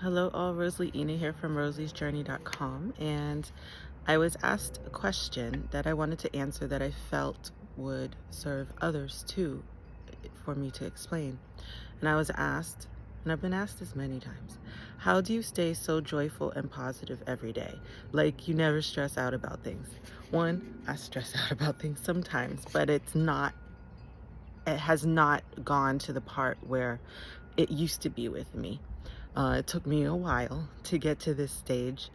Hello all, Rosalie here from rosaliesjourney.com, and I was asked a question that I wanted to answer that I felt would serve others too, for me to explain. And I was asked, and I've been asked this many times, how do you stay so joyful and positive every day? Like you never stress out about things. One, I stress out about things sometimes, but it has not gone to the part where it used to be with me. It took me a while to get to this stage.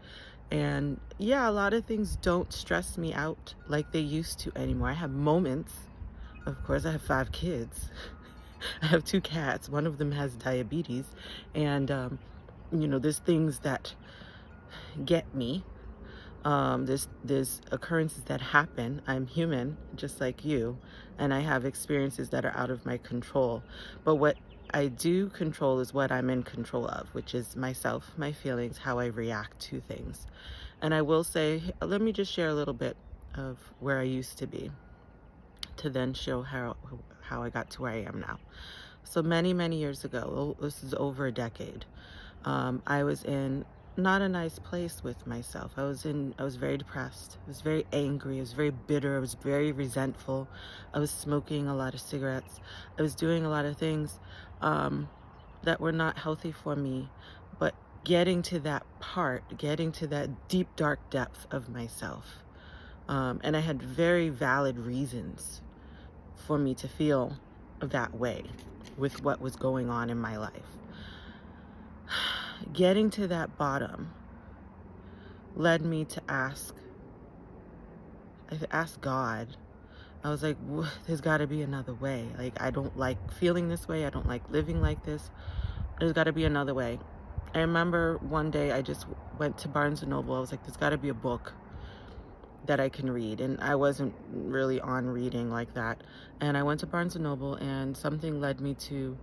And yeah, a lot of things don't stress me out like they used to anymore. I have moments. Of course, I have 5 kids. I have 2 cats. One of them has diabetes. And, there's things that get me. There's occurrences that happen. I'm human, just like you, and I have experiences that are out of my control. But what I do control is what I'm in control of, which is myself, my feelings, how I react to things. And I will say, let me just share a little bit of where I used to be to then show how I got to where I am now. So many years ago, this is over a decade, I was in not a nice place with myself. I was very depressed. I was very angry. I was very bitter. I was very resentful. I was smoking a lot of cigarettes. I was doing a lot of things that were not healthy for me. But getting to that deep, dark depth of myself. And I had very valid reasons for me to feel that way with what was going on in my life. Getting to that bottom led me to ask God. I was like, there's got to be another way. Like, I don't like feeling this way. I don't like living like this. There's got to be another way. I remember one day I just went to Barnes & Noble. I was like, there's got to be a book that I can read. And I wasn't really on reading like that. And I went to Barnes & Noble, and something led me to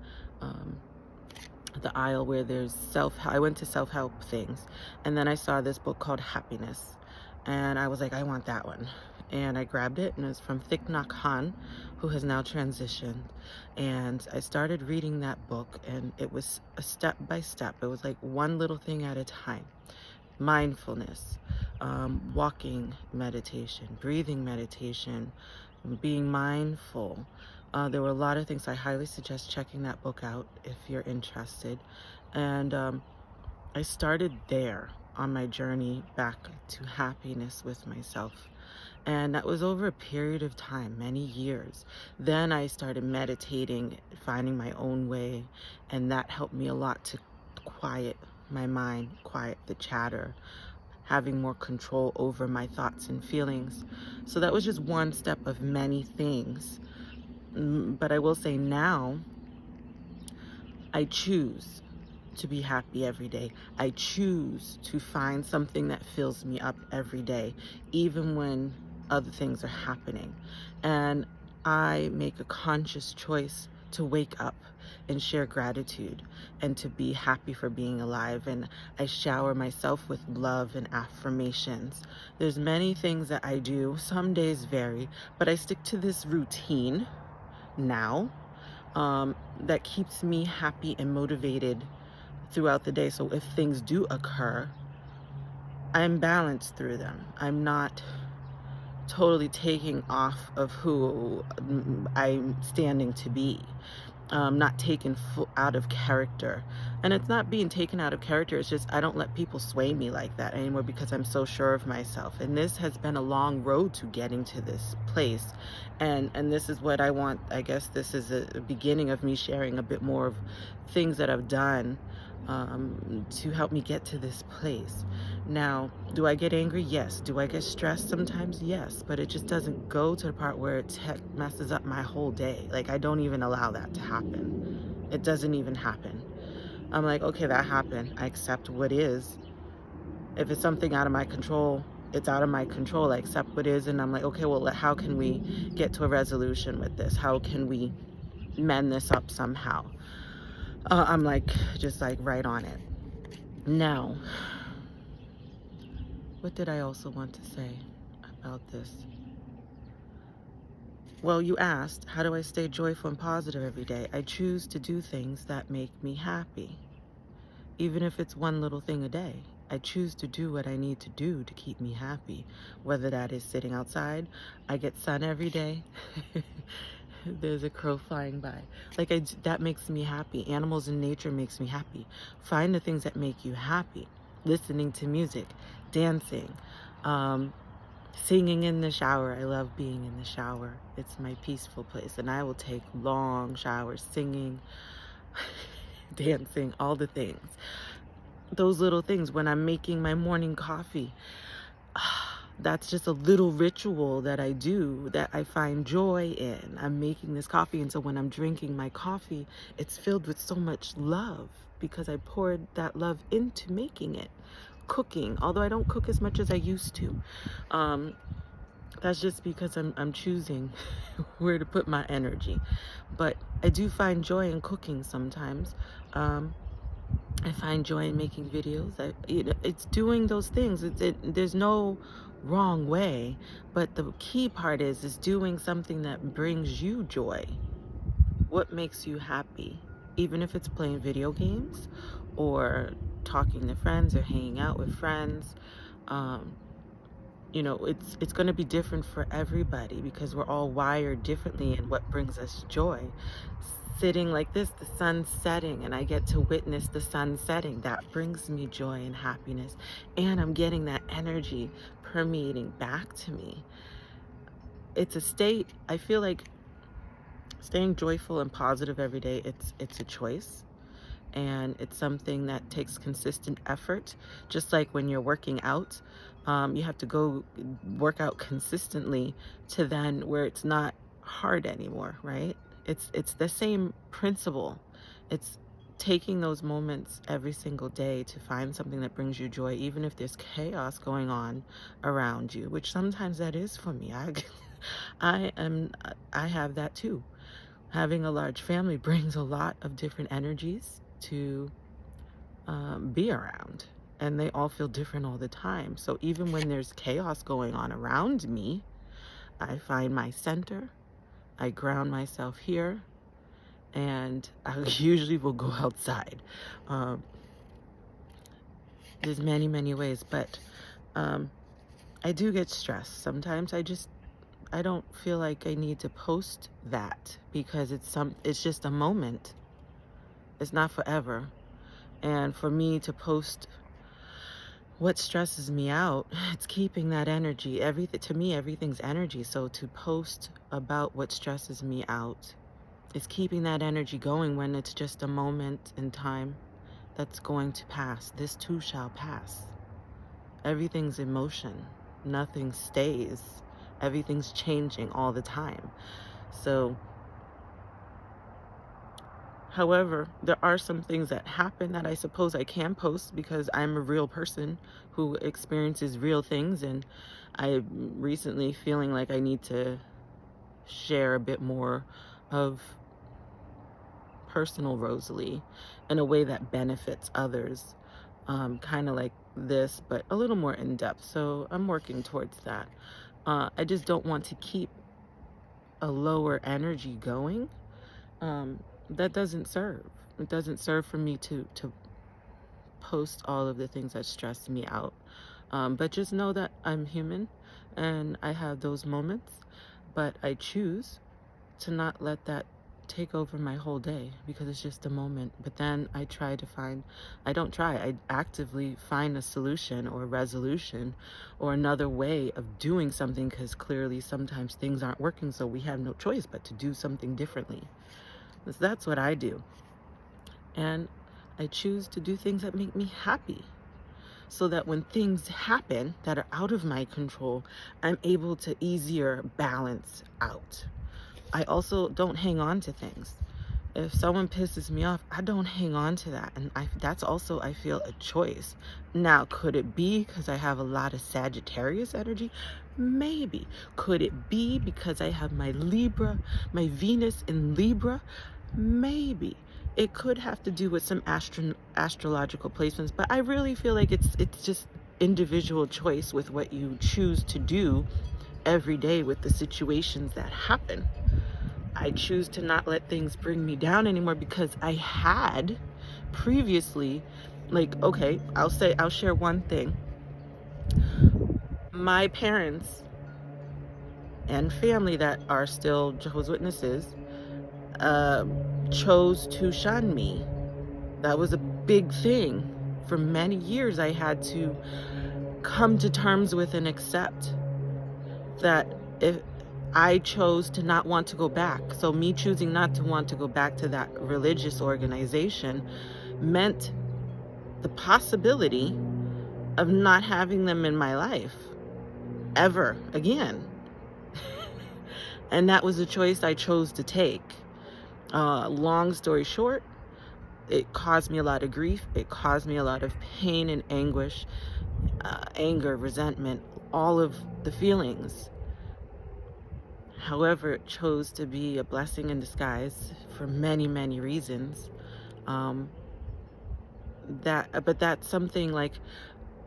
the aisle where there's I went to self-help things, and then I saw this book called Happiness, and I was like, I want that one. And I grabbed it, and it was from Thich Nhat Hanh, who has now transitioned. And I started reading that book, and it was a step by step. It was like one little thing at a time. Mindfulness, walking meditation, breathing meditation, being mindful. There were a lot of things. I highly suggest checking that book out if you're interested. And I started there on my journey back to happiness with myself. And that was over a period of time, many years. Then I started meditating, finding my own way, and that helped me a lot to quiet my mind, quiet the chatter, having more control over my thoughts and feelings. So that was just one step of many things. But I will say now, I choose to be happy every day. I choose to find something that fills me up every day, even when other things are happening. And I make a conscious choice to wake up and share gratitude and to be happy for being alive. And I shower myself with love and affirmations. There's many things that I do. Some days vary, but I stick to this routine now that keeps me happy and motivated throughout the day. So if things do occur, I'm balanced through them. I'm not totally taking off of who I'm standing to be. Not taken out of character. And it's not being taken out of character, it's just I don't let people sway me like that anymore because I'm so sure of myself. And this has been a long road to getting to this place. And this is what I want. I guess this is a beginning of me sharing a bit more of things that I've done to help me get to this place. Now, do I get angry? Yes. Do I get stressed sometimes? Yes. But it just doesn't go to the part where it messes up my whole day. Like, I don't even allow that to happen. It doesn't even happen. I'm like, okay, that happened. I accept what is. If it's something out of my control, it's out of my control. I accept what is, and I'm like, okay, well, how can we get to a resolution with this? How can we mend this up somehow? I'm like, just like right on it. Now, what did I also want to say about this? Well, you asked, how do I stay joyful and positive every day? I choose to do things that make me happy. even if it's one little thing a day. I choose to do what I need to do to keep me happy, whether that is sitting outside. I get sun every day. There's a crow flying by. Like, that makes me happy. Animals in nature makes me happy. Find the things that make you happy. Listening to music, dancing, singing in the shower. I love being in the shower. It's my peaceful place, and I will take long showers, singing, dancing, all the things. Those little things. When I'm making my morning coffee, that's just a little ritual that I do that I find joy in. I'm making this coffee, and so when I'm drinking my coffee, it's filled with so much love because I poured that love into making it. Cooking, although I don't cook as much as I used to. That's just because I'm choosing where to put my energy. But I do find joy in cooking sometimes. I find joy in making videos. It's doing those things. There's no wrong way, but the key part is doing something that brings you joy. What makes you happy? Even if it's playing video games or talking to friends or hanging out with friends. It's going to be different for everybody because we're all wired differently in what brings us joy. Sitting like this, the sun's setting, and I get to witness the sun setting. That brings me joy and happiness. And I'm getting that energy permeating back to me. It's a state. I feel like staying joyful and positive every day, it's a choice. And it's something that takes consistent effort. Just like when you're working out, you have to go work out consistently to then where it's not hard anymore, right? It's the same principle. It's taking those moments every single day to find something that brings you joy, even if there's chaos going on around you, which sometimes that is for me. I have that too. Having a large family brings a lot of different energies to be around, and they all feel different all the time. So even when there's chaos going on around me, I find my center, I ground myself here, and I usually will go outside. There's many ways, but I do get stressed. Sometimes I don't feel like I need to post that because it's just a moment. It's not forever. And for me to post what stresses me out, it's keeping that energy. To me, everything's energy. So to post about what stresses me out is keeping that energy going when it's just a moment in time that's going to pass. This too shall pass. Everything's emotion. Nothing stays. Everything's changing all the time. So, however, there are some things that happen that I suppose I can post because I'm a real person who experiences real things, and I'm recently feeling like I need to share a bit more of personal Rosalie in a way that benefits others, kind of like this, but a little more in depth. So I'm working towards that. I just don't want to keep a lower energy going. That doesn't serve. It doesn't serve for me to post all of the things that stress me out. But just know that I'm human and I have those moments, but I choose to not let that take over my whole day because it's just a moment. But then I actively find a solution or a resolution or another way of doing something, because clearly sometimes things aren't working, so we have no choice but to do something differently. So that's what I do. And I choose to do things that make me happy, so that when things happen that are out of my control, I'm able to easier balance out. I also don't hang on to things. If someone pisses me off, I don't hang on to that. And that's also, I feel, a choice. Now, could it be because I have a lot of Sagittarius energy? Maybe. Could it be because I have my my Venus in Libra? Maybe. It could have to do with some astrological placements, but I really feel like it's just individual choice with what you choose to do every day with the situations that happen. I choose to not let things bring me down anymore because I had previously Like, okay, I'll share one thing. My parents and family that are still Jehovah's Witnesses chose to shun me. That was a big thing. For many years, I had to come to terms with and accept that if I chose to not want to go back. So me choosing not to want to go back to that religious organization meant the possibility of not having them in my life ever again. And that was a choice I chose to take. Long story short, it caused me a lot of grief. It caused me a lot of pain and anguish, anger, resentment, all of the feelings. However, it chose to be a blessing in disguise for many, many reasons. Um, but that's something like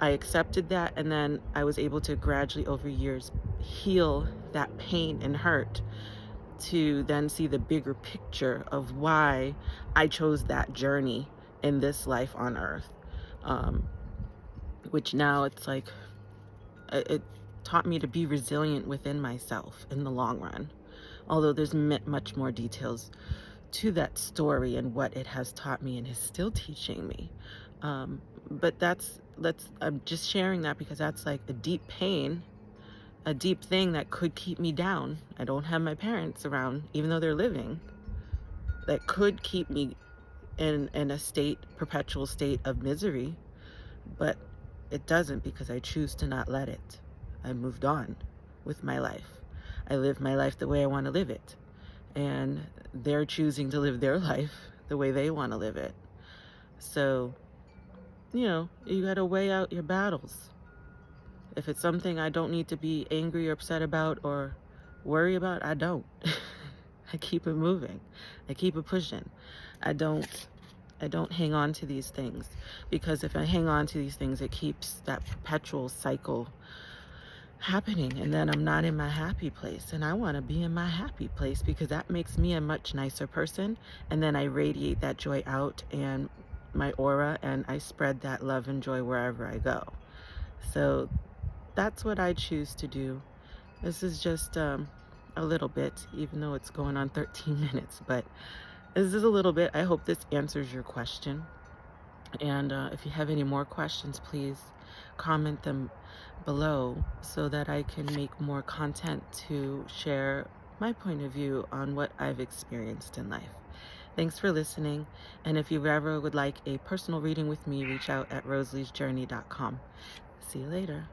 I accepted that, and then I was able to gradually over years heal that pain and hurt to then see the bigger picture of why I chose that journey in this life on earth. Um, which now it's like, it taught me to be resilient within myself in the long run. Although there's much more details to that story and what it has taught me and is still teaching me. But I'm just sharing that because that's like a deep pain, a deep thing that could keep me down. I don't have my parents around, even though they're living, that could keep me in a perpetual state of misery, but it doesn't because I choose to not let it. I moved on with my life. I live my life the way I want to live it. And they're choosing to live their life the way they want to live it. So, you got to weigh out your battles. If it's something I don't need to be angry or upset about or worry about, I don't. I keep it moving. I keep it pushing. I don't hang on to these things, because if I hang on to these things, it keeps that perpetual cycle happening, and then I'm not in my happy place, and I want to be in my happy place because that makes me a much nicer person, and then I radiate that joy out and my aura, and I spread that love and joy wherever I go. So that's what I choose to do. This is just a little bit, even though it's going on 13 minutes, but this is a little bit. I hope this answers your question. And if you have any more questions, please comment them below so that I can make more content to share my point of view on what I've experienced in life. Thanks for listening. And if you ever would like a personal reading with me, reach out at rosaliesjourney.com. See you later.